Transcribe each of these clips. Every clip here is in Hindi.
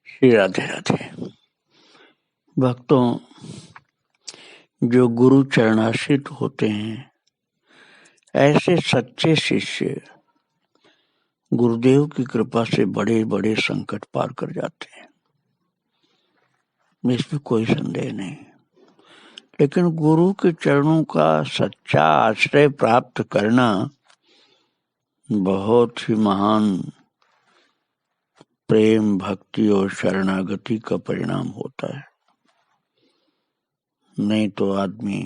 श्री राधे राधे। भक्तों, जो गुरु चरणाश्रित होते हैं ऐसे सच्चे शिष्य गुरुदेव की कृपा से बड़े बड़े संकट पार कर जाते हैं, इसमें कोई संदेह नहीं। लेकिन गुरु के चरणों का सच्चा आश्रय प्राप्त करना बहुत ही महान प्रेम, भक्ति और शरणागति का परिणाम होता है। नहीं तो आदमी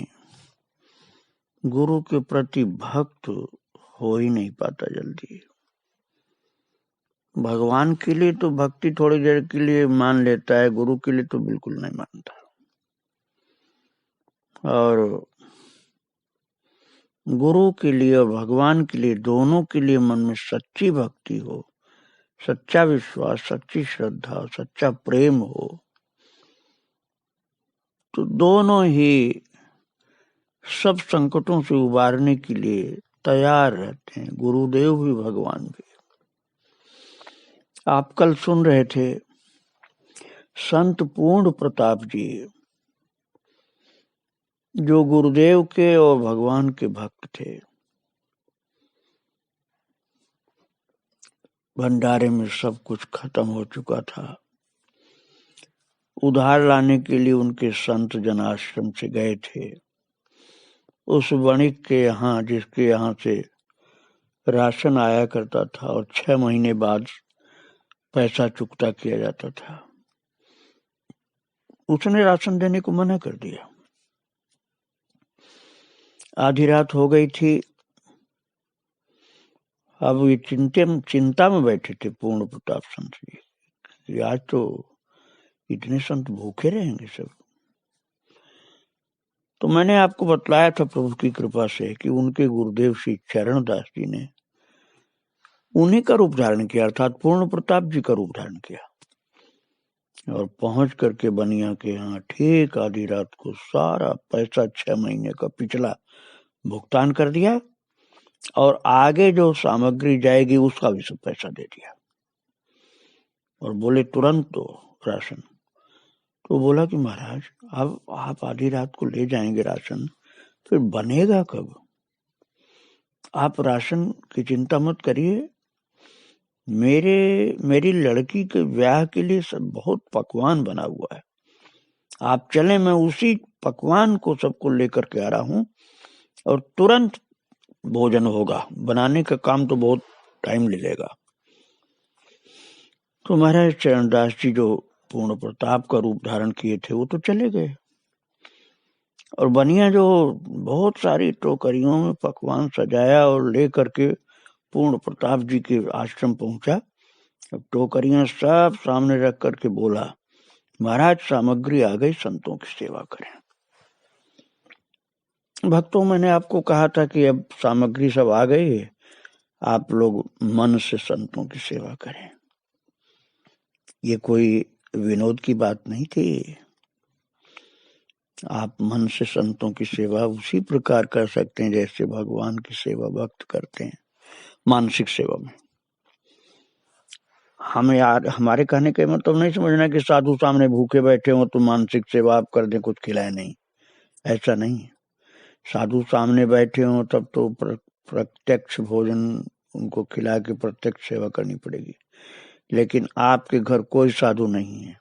गुरु के प्रति भक्त हो ही नहीं पाता जल्दी। भगवान के लिए तो भक्ति थोड़ी देर के लिए मान लेता है, गुरु के लिए तो बिल्कुल नहीं मानता। और गुरु के लिए और भगवान के लिए, दोनों के लिए मन में सच्ची भक्ति हो, सच्चा विश्वास, सच्ची श्रद्धा, सच्चा प्रेम हो, तो दोनों ही सब संकटों से उबारने के लिए तैयार रहते हैं, गुरुदेव भी भगवान भी। आप कल सुन रहे थे संत पूर्ण प्रताप जी, जो गुरुदेव के और भगवान के भक्त थे। भंडारे में सब कुछ खत्म हो चुका था। उधार लाने के लिए उनके संत जन आश्रम से गए थे। उस वणिक के यहाँ, जिसके यहाँ से राशन आया करता था और 6 महीने बाद पैसा चुकता किया जाता था, उसने राशन देने को मना कर दिया। आधी रात हो गई थी। अब ये चिंता में बैठे थे पूर्ण प्रताप संत जी, आज तो इतने संत भूखे रहेंगे सब। तो मैंने आपको बतलाया था प्रभु की कृपा से कि उनके गुरुदेव श्री चरणदास जी ने उन्हीं का रूप धारण किया, अर्थात पूर्ण प्रताप जी का रूप धारण किया, और पहुंच करके बनिया के यहाँ ठीक आधी रात को सारा पैसा 6 महीने का पिछला भुगतान कर दिया, और आगे जो सामग्री जाएगी उसका भी सब पैसा दे दिया, और बोले तुरंत दो राशन। तो बोला कि महाराज, अब आप आधी रात को ले जाएंगे राशन, फिर बनेगा कब? आप राशन की चिंता मत करिए, मेरी लड़की के ब्याह के लिए सब बहुत पकवान बना हुआ है, आप चलें, मैं उसी पकवान को सबको लेकर के आ रहा हूं और तुरंत भोजन होगा। बनाने का काम तो बहुत टाइम ले लेगा। तो महाराज चरणदास जी जो पूर्ण प्रताप का रूप धारण किए थे वो तो चले गए, और बनिया जो बहुत सारी टोकरियों में पकवान सजाया और ले करके पूर्ण प्रताप जी के आश्रम पहुंचा। टोकरियां सब सामने रख करके बोला, महाराज सामग्री आ गई, संतों की सेवा करें। भक्तों, मैंने आपको कहा था कि अब सामग्री सब आ गई है, आप लोग मन से संतों की सेवा करें। ये कोई विनोद की बात नहीं थी। आप मन से संतों की सेवा उसी प्रकार कर सकते हैं जैसे भगवान की सेवा भक्त करते हैं मानसिक सेवा में। हमें यार, हमारे कहने का मतलब नहीं समझना कि साधु सामने भूखे बैठे हो तो मानसिक सेवा आप कर दें, कुछ खिलाए नहीं, ऐसा नहीं। साधु सामने बैठे हो तब तो प्रत्यक्ष भोजन उनको खिला के प्रत्यक्ष सेवा करनी पड़ेगी। लेकिन आपके घर कोई साधु नहीं है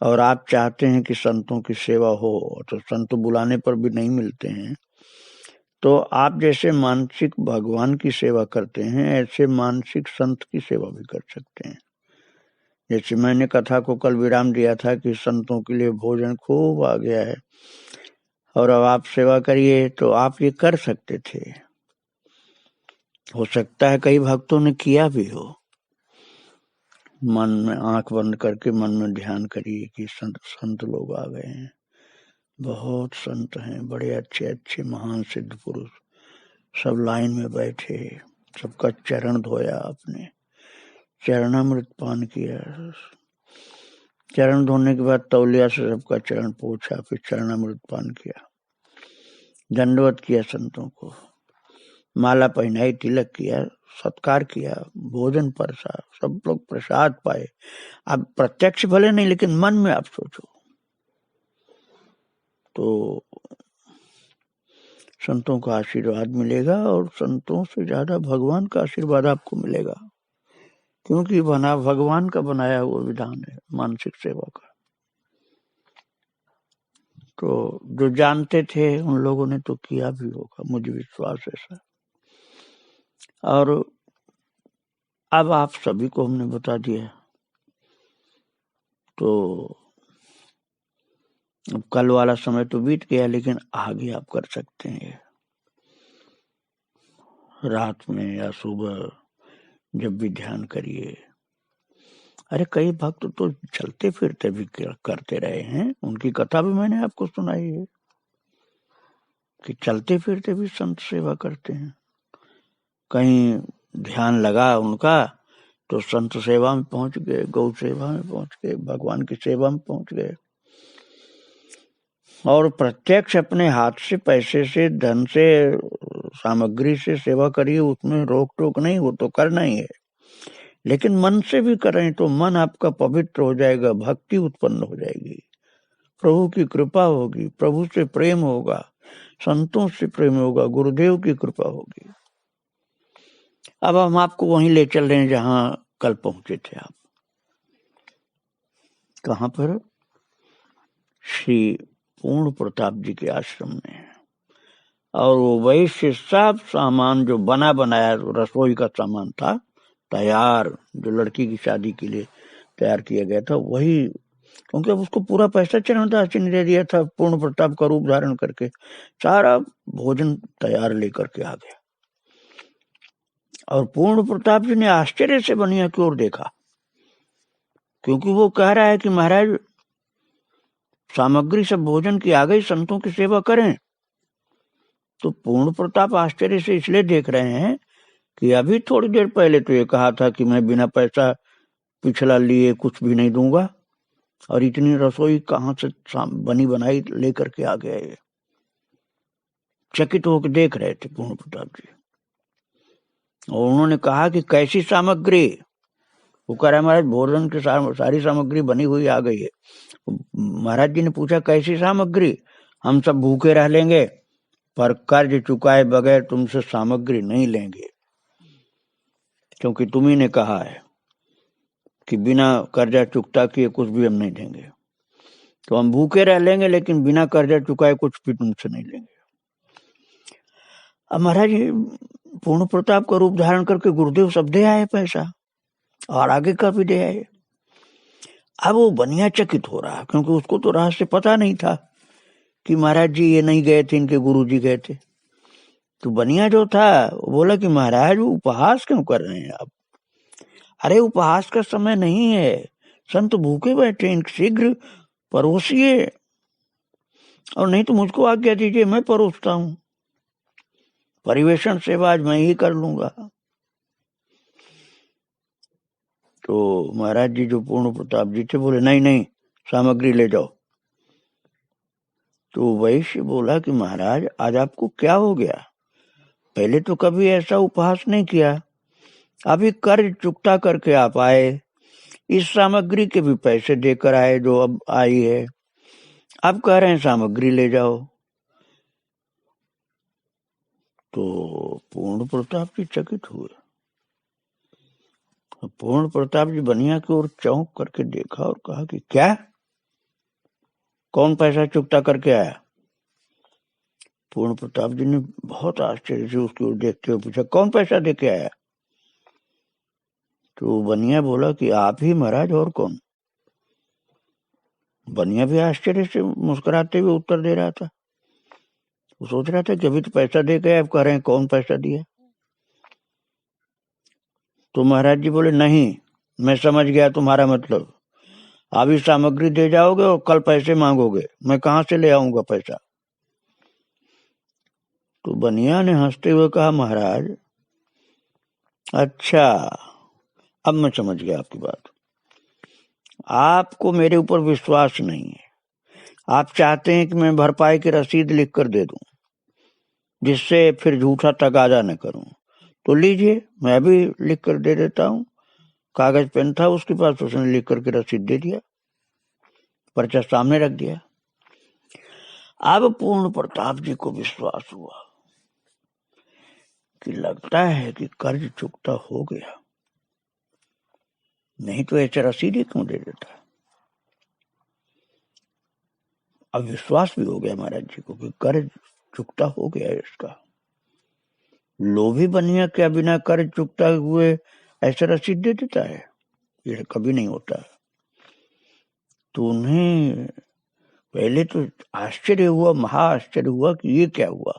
और आप चाहते हैं कि संतों की सेवा हो, तो संत बुलाने पर भी नहीं मिलते हैं, तो आप जैसे मानसिक भगवान की सेवा करते हैं ऐसे मानसिक संत की सेवा भी कर सकते हैं। जैसे मैंने कथा को कल विराम दिया था कि संतों के लिए भोजन खूब आ गया है और अब आप सेवा करिए, तो आप ये कर सकते थे। हो सकता है कई भक्तों ने किया भी हो। मन में आंख बंद करके मन में ध्यान करिए कि संत लोग आ गए हैं, बहुत संत हैं, बड़े अच्छे अच्छे महान सिद्ध पुरुष, सब लाइन में बैठे, सबका चरण धोया आपने, चरणामृत पान किया। चरण धोने के बाद तौलिया से सबका चरण पोंछा, फिर चरणामृत पान किया, दंडवत किया संतों को, माला पहनाई, तिलक किया, सत्कार किया, भोजन परसा, सब लोग प्रसाद पाए। अब प्रत्यक्ष भले नहीं, लेकिन मन में आप सोचो तो संतों का आशीर्वाद मिलेगा, और संतों से ज्यादा भगवान का आशीर्वाद आपको मिलेगा, क्योंकि बना भगवान का बनाया हुआ विधान है मानसिक सेवा का। तो जो जानते थे उन लोगों ने तो किया भी होगा, मुझे विश्वास ऐसा। और अब आप सभी को हमने बता दिया, तो अब कल वाला समय तो बीत गया, लेकिन आगे आप कर सकते हैं, रात में या सुबह जब भी ध्यान करिए। अरे कई भक्त तो चलते फिरते भी करते रहे हैं, उनकी कथा भी मैंने आपको सुनाई है कि चलते फिरते भी संत सेवा करते हैं। कहीं ध्यान लगा उनका तो संत सेवा में पहुंच गए, गौ सेवा में पहुंच गए, भगवान की सेवा में पहुंच गए। और प्रत्यक्ष अपने हाथ से, पैसे से, धन से, सामग्री से सेवा करिए, उसमें रोक टोक नहीं, वो तो करना ही है। लेकिन मन से भी करें तो मन आपका पवित्र हो जाएगा, भक्ति उत्पन्न हो जाएगी, प्रभु की कृपा होगी, प्रभु से प्रेम होगा, संतों से प्रेम होगा, गुरुदेव की कृपा होगी। अब हम आपको वहीं ले चल रहे हैं जहां कल पहुंचे थे आप। कहां पर? श्री पूर्ण प्रताप जी के आश्रम में। और वो वैश्य सब सामान जो बना बनाया रसोई का सामान था तैयार, जो लड़की की शादी के लिए तैयार किया गया था, वही, क्योंकि अब उसको पूरा पैसा चरणदास जी ने दे दिया था, पूर्ण प्रताप का रूप धारण करके सारा भोजन तैयार लेकर के आ गया। और पूर्ण प्रताप जी ने आश्चर्य से बनिया की ओर देखा, क्योंकि वो कह रहा है कि महाराज सामग्री सब भोजन की आ गई, संतों की सेवा करें। तो पूर्ण प्रताप आश्चर्य से इसलिए देख रहे हैं कि अभी थोड़ी देर पहले तो ये कहा था कि मैं बिना पैसा पिछला लिए कुछ भी नहीं दूंगा, और इतनी रसोई कहां से बनी बनाई लेकर के आ गए। चकित होकर देख रहे थे पूर्ण प्रताप जी। और उन्होंने कहा कि कैसी सामग्री? वो कह रहा है महाराज भोजन की सारी सामग्री बनी हुई आ गई है। महाराज जी ने पूछा कैसी सामग्री? हम सब भूखे रह लेंगे पर कर्ज चुकाए बगैर तुमसे सामग्री नहीं लेंगे, क्योंकि तुम्ही ने कहा है कि बिना कर्जा चुकता किए कुछ भी हम नहीं देंगे। तो हम भूखे रह लेंगे लेकिन बिना कर्जा चुकाए कुछ भी तुमसे नहीं लेंगे। अब महाराज पूर्ण प्रताप का रूप धारण करके गुरुदेव सब दे आए पैसा, और आगे का भी दे आए। अब वो बनिया चकित हो रहा, क्योंकि उसको तो रहस्य पता नहीं था कि महाराज जी ये नहीं गए थे, इनके गुरु जी गए थे। तो बनिया जो था वो बोला कि महाराज वो उपहास क्यों कर रहे हैं आप? अरे उपहास का समय नहीं है, संत भूखे बैठे, इनके शीघ्र परोसिए, और नहीं तो मुझको आज्ञा दीजिए, मैं परोसता हूं, परिवेशन सेवा आज मैं ही कर लूंगा। तो महाराज जी जो पूर्ण प्रताप जी थे बोले नहीं नहीं, सामग्री ले जाओ। तो वैश्य बोला कि महाराज आज आपको क्या हो गया? पहले तो कभी ऐसा उपहास नहीं किया, अभी कर्ज चुकता करके आप आए, इस सामग्री के भी पैसे देकर आए जो अब आई है, अब कह रहे हैं सामग्री ले जाओ। तो पूर्ण प्रताप जी चकित हुए। पूर्ण प्रताप जी बनिया की ओर चौंक करके देखा और कहा कि क्या, कौन पैसा चुकता करके आया? पूर्ण प्रताप जी ने बहुत आश्चर्य से उसकी ओर देखते हुए पूछा कौन पैसा दे के आया? तो बनिया बोला कि आप ही महाराज, और कौन? बनिया भी आश्चर्य से मुस्कुराते हुए उत्तर दे रहा था। वो सोच रहा था कि अभी तो पैसा दे के आप कह रहे हैं कौन पैसा दिया? तो महाराज जी बोले नहीं, मैं समझ गया तुम्हारा मतलब, अभी सामग्री दे जाओगे और कल पैसे मांगोगे, मैं कहां से ले आऊंगा पैसा? तो बनिया ने हंसते हुए कहा महाराज अच्छा, अब मैं समझ गया आपकी बात, आपको मेरे ऊपर विश्वास नहीं है, आप चाहते हैं कि मैं भरपाई की रसीद लिख कर दे दूं, जिससे फिर झूठा तगादा न करूं। तो लीजिए, मैं भी लिख कर दे देता हूँ। कागज पेन था उसके पास, उसने लिख करके रसीद दे दिया, पर्चा सामने रख दिया। अब पूर्ण प्रताप जी को विश्वास हुआ कि लगता है कि कर्ज चुकता हो गया, नहीं तो ऐसे रसीद ही क्यों दे देता। अब विश्वास भी हो गया महाराज जी को कि कर्ज चुकता हो गया है इसका। लोभी बनिया क्या बिना कर्ज चुकता हुए ऐसे रसीद दे देता है? ये कभी नहीं होता। तो उन्हें पहले तो आश्चर्य हुआ, महा आश्चर्य हुआ कि ये क्या हुआ,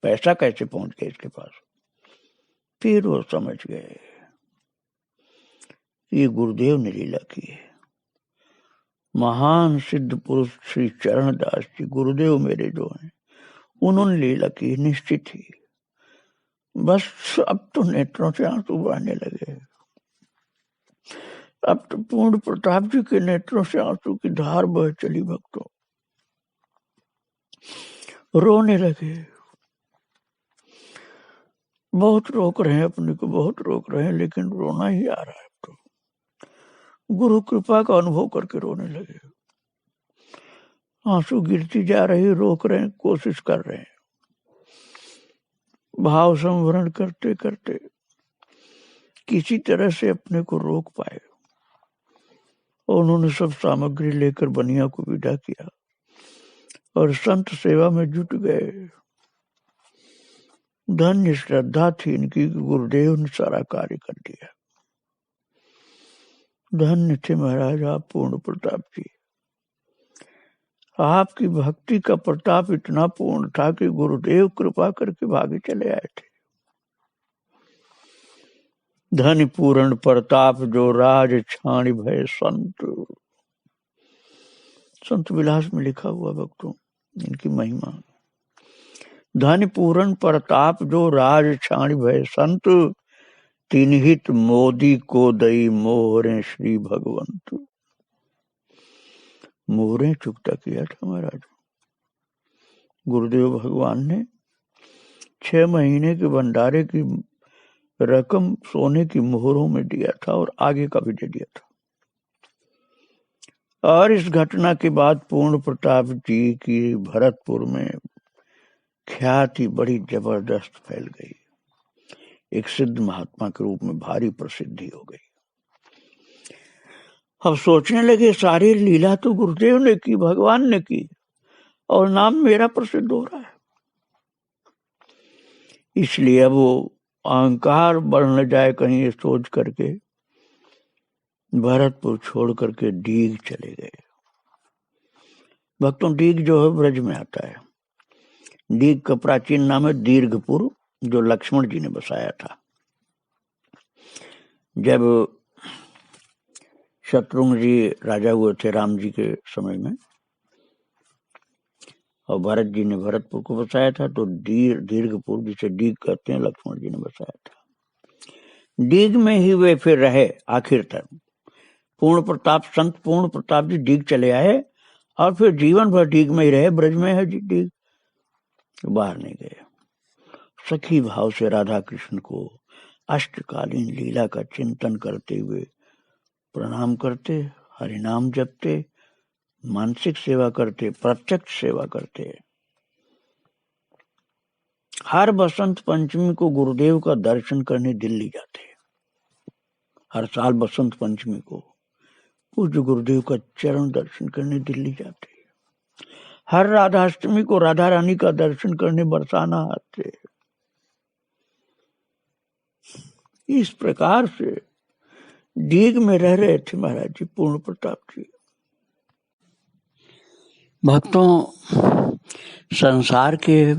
पैसा कैसे पहुंच गया इसके पास। फिर वो समझ गए ये गुरुदेव ने लीला की है। महान सिद्ध पुरुष श्री चरणदास जी गुरुदेव मेरे जो हैं, उन्होंने लीला की, निश्चित ही। बस अब तो नेत्रों से आंसू बहने लगे। अब तो पूर्ण प्रताप जी के नेत्रों से आंसू की धार बह चली। भक्तों रोने लगे, बहुत रोक रहे हैं अपने को, बहुत रोक रहे हैं, लेकिन रोना ही आ रहा है। तो गुरु कृपा का अनुभव करके रोने लगे। आंसू गिरती जा रही, रोक रहे हैं, कोशिश कर रहे हैं, भाव संवरण करते करते किसी तरह से अपने को रोक पाए। और उन्होंने सब सामग्री लेकर बनिया को विदा किया और संत सेवा में जुट गए। धन्य श्रद्धा थी इनकी, गुरुदेव ने सारा कार्य कर दिया। धन्य थे महाराज आप पूर्ण प्रताप जी। आपकी भक्ति का प्रताप इतना पूर्ण था कि गुरुदेव कृपा करके भागे चले आए थे। धन पूर्ण प्रताप जो राज छाणी भय संत। संत विलास में लिखा हुआ भक्तों इनकी महिमा। धन पूर्ण प्रताप जो राज छाणी भय संत, तिनहित मोदी को दई मोहरे श्री भगवंत। मोहरे चुकता किया था महाराज गुरुदेव भगवान ने। 6 महीने के भंडारे की रकम सोने की मोहरों में दिया था और आगे का भी दे दिया था। और इस घटना के बाद पूर्ण प्रताप जी की भरतपुर में ख्याति बड़ी जबरदस्त फैल गई। एक सिद्ध महात्मा के रूप में भारी प्रसिद्धि हो गई। अब सोचने लगे सारी लीला तो गुरुदेव ने की, भगवान ने की, और नाम मेरा प्रसिद्ध हो रहा है। इसलिए अब वो अहंकार बढ़ न जाए कहीं, ये सोच करके भरतपुर छोड़ करके डीग चले गए। भक्तों डीग जो है ब्रज में आता है। डीग का प्राचीन नाम है दीर्घपुर, जो लक्ष्मण जी ने बसाया था। जब शत्रुघ्न जी राजा हुए थे राम जी के समय में, और भरत जी ने भरतपुर को बसाया था, तो दीर्घपुर जिसे डीग कहते हैं लक्ष्मण जी ने बसाया था। डीग में ही वे फिर रहे आखिर तक। पूर्ण प्रताप संत पूर्ण प्रताप जी डीग चले आए और फिर जीवन भर डीग में ही रहे। ब्रज में है जी डीग, बाहर नहीं गए। सखी भाव से राधा कृष्ण को अष्टकालीन लीला का चिंतन करते हुए प्रणाम करते, हरिनाम जपते, मानसिक सेवा करते, प्रत्यक्ष सेवा करते। हर बसंत पंचमी को गुरुदेव का दर्शन करने दिल्ली जाते। हर साल बसंत पंचमी को पूज्य गुरुदेव का चरण दर्शन करने दिल्ली जाते। हर राधाष्टमी को राधा रानी का दर्शन करने बरसाना आते। इस प्रकार से डीग में रह रहे थे महाराज जी पूर्ण प्रताप जी। भक्तों संसार के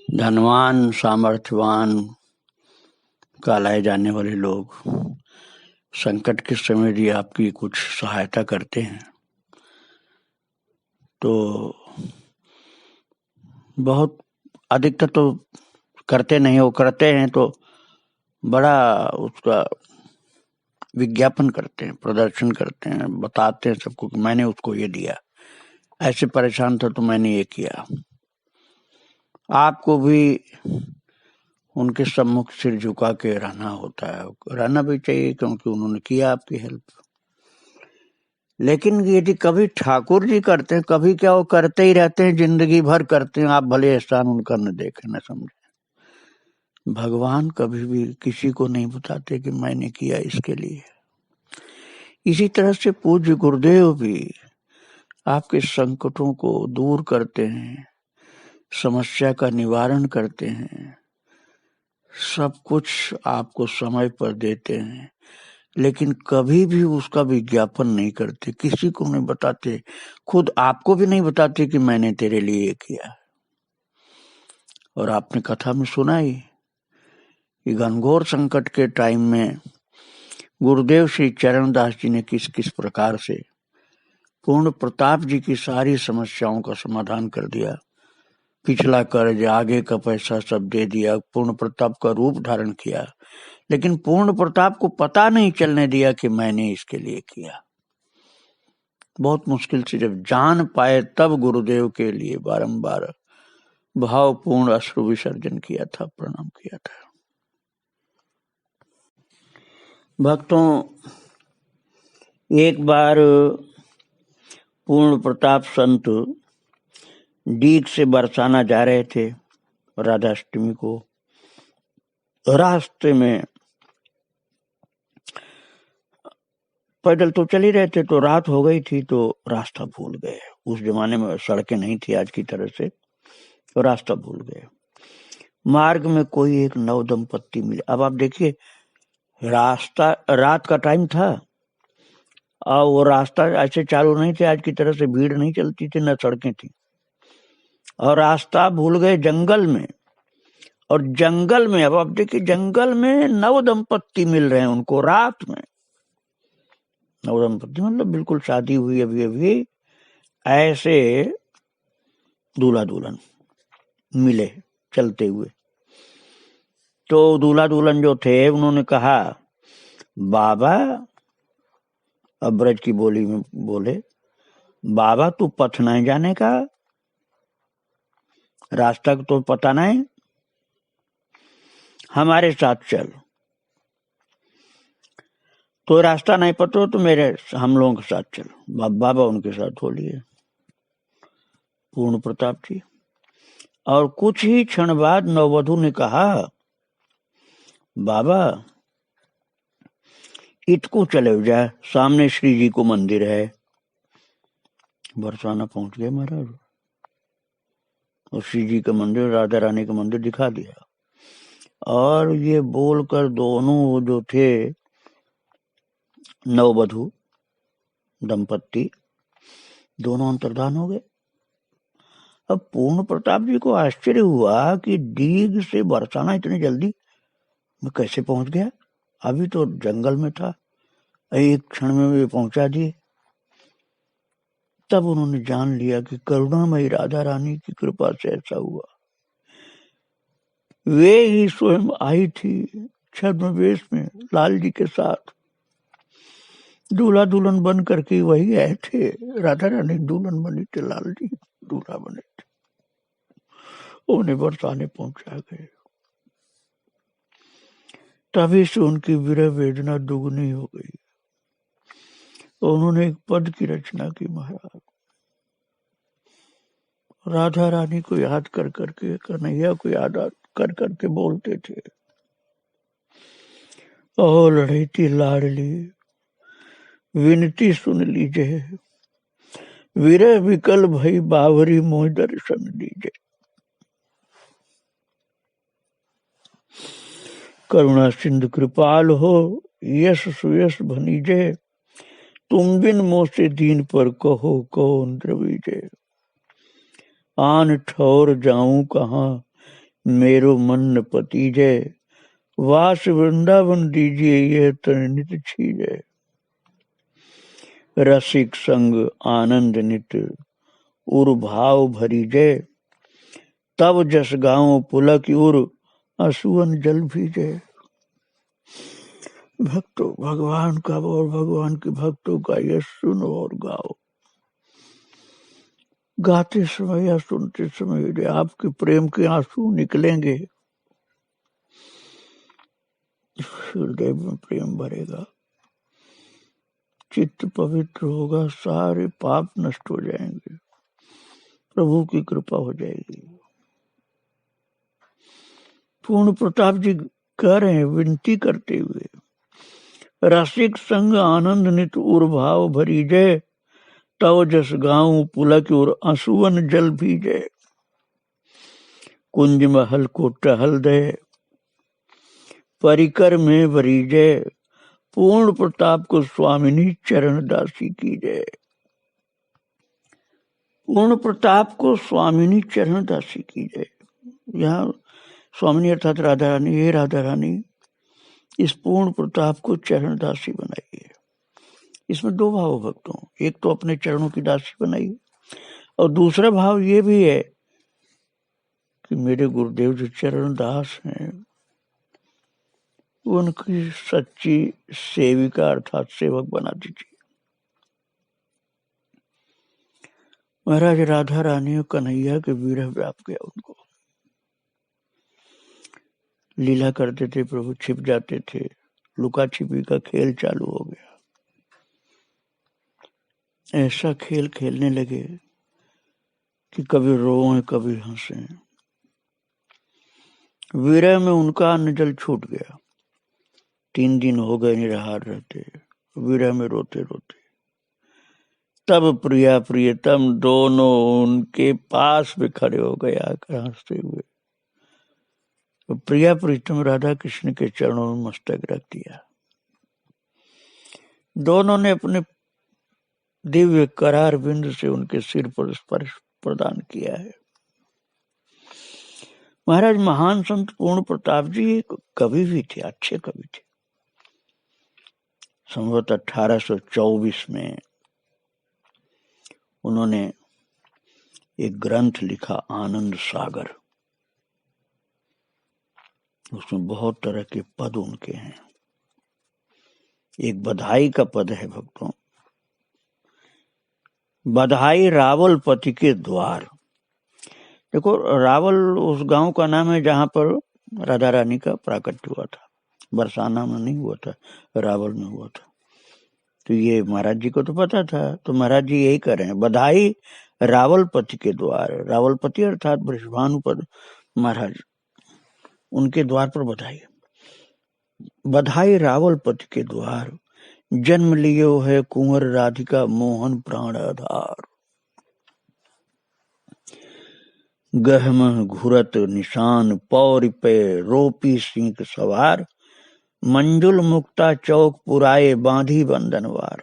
धनवान सामर्थ्यवान कहलाए जाने वाले लोग संकट के समय यदि आपकी कुछ सहायता करते हैं तो बहुत, अधिकतर तो करते नहीं हो, करते हैं तो बड़ा उसका विज्ञापन करते हैं, प्रदर्शन करते हैं, बताते हैं सबको कि मैंने उसको ये दिया, ऐसे परेशान था तो मैंने ये किया। आपको भी उनके सम्मुख सिर झुका के रहना होता है, रहना भी चाहिए क्योंकि उन्होंने किया आपकी हेल्प। लेकिन यदि कभी ठाकुर जी करते हैं, कभी क्या वो करते ही रहते हैं, जिंदगी भर करते हैं, आप भले एहसान उनका न देखें न समझे। भगवान कभी भी किसी को नहीं बताते कि मैंने किया इसके लिए। इसी तरह से पूज्य गुरुदेव भी आपके संकटों को दूर करते हैं, समस्या का निवारण करते हैं, सब कुछ आपको समय पर देते हैं, लेकिन कभी भी उसका विज्ञापन नहीं करते, किसी को नहीं बताते, खुद आपको भी नहीं बताते कि मैंने तेरे लिए ये किया। और आपने कथा में सुना ही कि घनघोर संकट के टाइम में गुरुदेव श्री चरणदास जी ने किस किस प्रकार से पूर्ण प्रताप जी की सारी समस्याओं का समाधान कर दिया। पिछला कर्ज, आगे का पैसा सब दे दिया, पूर्ण प्रताप का रूप धारण किया, लेकिन पूर्ण प्रताप को पता नहीं चलने दिया कि मैंने इसके लिए किया। बहुत मुश्किल से जब जान पाए तब गुरुदेव के लिए बारंबार भावपूर्ण अश्रु विसर्जन किया था, प्रणाम किया था। भक्तों, एक बार पूर्ण प्रताप संत डीग से बरसाना जा रहे थे राधाष्टमी को। रास्ते में पैदल तो चल ही रहे थे, तो रात हो गई थी, तो रास्ता भूल गए। उस जमाने में सड़कें नहीं थी आज की तरह से, तो रास्ता भूल गए। मार्ग में कोई एक नव दंपत्ति मिले। अब आप देखिए, रास्ता रात का टाइम था और वो रास्ता ऐसे चालू नहीं थे, आज की तरह से भीड़ नहीं चलती थी, न सड़कें थी, और रास्ता भूल गए जंगल में। और जंगल में, अब आप देखिए, जंगल में नव दंपत्ति मिल रहे हैं उनको रात में। नव दंपत्ति मतलब बिल्कुल शादी हुई अभी अभी, ऐसे दूल्हा दुल्हन मिले चलते हुए। तो दूल्हा दुल्हन जो थे उन्होंने कहा, बाबा, अब ब्रज की बोली में बोले, बाबा तू पथ नहीं जाने का, रास्ता तो पता नहीं, हमारे साथ चल। तो रास्ता नहीं पता हो तो हम लोगों के साथ चल। बाबा उनके साथ हो लिए, पूर्ण प्रताप जी। और कुछ ही क्षण बाद नववधु ने कहा, बाबा इतको चले जाए, सामने श्री जी को मंदिर है। बरसाना पहुंच गए महाराज, और श्री जी का मंदिर, राधा रानी का मंदिर दिखा दिया। और ये बोलकर दोनों जो थे नववधु दंपत्ति, दोनों अंतर्धान हो गए। अब पूर्ण प्रताप जी को आश्चर्य हुआ कि डीग से बरसाना इतनी जल्दी मैं कैसे पहुंच गया, अभी तो जंगल में था, एक क्षण में वे पहुंचा दिए। तब उन्होंने जान लिया कि करुणामयी राधा रानी की कृपा से ऐसा हुआ। वे ही स्वयं आई थी छद्मवेश में लाल जी के साथ, दूल्हा दुल्हन बन करके वही आए थे। राधा रानी दुल्हन बनी थे, लाल जी दूल्हा बने थे। उन्हें बरसाने पहुंचा गए। तभी से उनकी विरह वेदना दुगनी हो गई। उन्होंने एक पद की रचना की महाराज, राधा रानी को याद कर करके, कन्हैया को याद कर करके बोलते थे, ओ लड़ैती लाडली विनती सुन लीजिए, विरह विकल भई बावरी मोह दर्शन दीजिए। करुणा सिंधु कृपाल हो, यश सुयश भनीजे, तुम बिन मोह से दीन पर कहो कौन द्रवीजे। आन ठौर जाऊं कहाँ मेरो मन न पतीजे, वास वृंदावन दीजिए यह तन नित छीजे। रसिक संग आनंद नित उर भाव भरीजे, तब जस गाँव पुलक उर असुवन जल भीजे। भक्तों, भगवान का और भगवान के भक्तों का यश सुनो और गाओ। गाते समय या सुनते समय यदि आपके प्रेम के आंसू निकलेंगे हृदय में प्रेम भरेगा, चित्त पवित्र होगा, सारे पाप नष्ट हो जाएंगे, प्रभु की कृपा हो जाएगी। पूर्ण प्रताप जी कह रहे हैं विनती करते हुए, रसिक संग आनंद नित उर भाव भरी जय, तव जस गाऊं पुलक और आंसुअन जल भीजे, कुंज महल को टहल दे, परिकर में भरी जय, पूर्ण प्रताप को स्वामिनी चरण दासी की जय। पूर्ण प्रताप को स्वामिनी चरण दासी की जय। यहाँ स्वामिनी अर्थात राधा रानी, हे राधा रानी इस पूर्ण प्रताप को चरण दासी बनाइए। इसमें दो भाव भक्तों, एक तो अपने चरणों की दासी बनाइए और दूसरा भाव ये भी है कि मेरे गुरुदेव जो चरण दास हैं उनकी सच्ची सेविका अर्थात सेवक बना दीजिए। महाराज राधा रानी और कन्हैया के विरह व्याप गया उनको, लीला करते थे प्रभु, छिप जाते थे, लुका छिपी का खेल चालू हो गया। ऐसा खेल खेलने लगे कि कभी रोएं कभी हंसें। विरह में उनका अन्न जल छूट गया, 3 दिन हो गए निराहार रहते, विरह में रोते रोते। तब प्रिया प्रियतम दोनों उनके पास में खड़े हो गए आकर हंसते हुए। तो प्रिया प्रीतम राधा कृष्ण के चरणों में मस्तक रख दिया। दोनों ने अपने दिव्य करार बिंद से उनके सिर पर स्पर्श प्रदान किया है। महाराज महान संत पूर्ण प्रताप जी एक कवि भी थे, अच्छे कवि थे। संवत 1824 में उन्होंने एक ग्रंथ लिखा आनंद सागर। उसमें बहुत तरह के पद उनके हैं। एक बधाई का पद है भक्तों, बधाई रावलपति के द्वार। देखो रावल उस गांव का नाम है जहां पर राधा रानी का प्राकट्य हुआ था, बरसाना में नहीं हुआ था, रावल में हुआ था। तो ये महाराज जी को तो पता था, तो महाराज जी यही कर रहे हैं, बधाई रावलपति के द्वार। रावलपति अर्थात वृषभानुपद महाराज, उनके द्वार पर बधाई। बधाई रावलपति के द्वार, जन्म लियो है कुंवर राधिका मोहन प्राण आधार। गहम घुरत निशान पौर पे रोपी सिंह सवार, मंजुल मुक्ता चौक पुराए बांधी बंधनवार।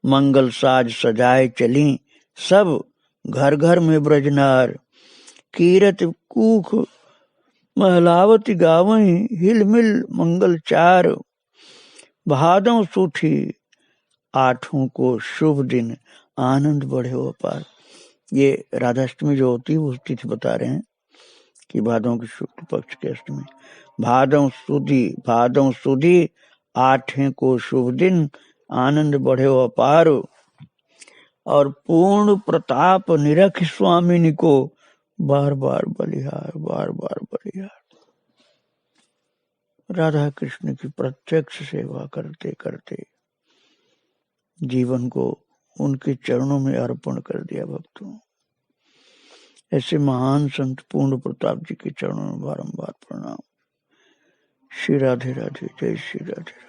मंगल साज सजाए चली सब घर घर में ब्रजनार, कीरत कूख महलावती गावई हिलमिल मंगल चार। भादों सूठी आठों को शुभ दिन आनंद बढ़े अपार। ये राधाष्टमी जो होती है उस तिथि बता रहे हैं कि भादों की शुक्ल पक्ष की अष्टमी। भादों सुधी आठें को शुभ दिन आनंद बढ़े अपार। और पूर्ण प्रताप निरख स्वामिनी को बार बार बलिहार, बार बार बलिहार। राधा कृष्ण की प्रत्यक्ष सेवा करते करते जीवन को उनके चरणों में अर्पण कर दिया भक्तों। ऐसे महान संत पूर्ण प्रताप जी के चरणों में बारंबार प्रणाम। श्री राधे राधे, जय श्री राधे।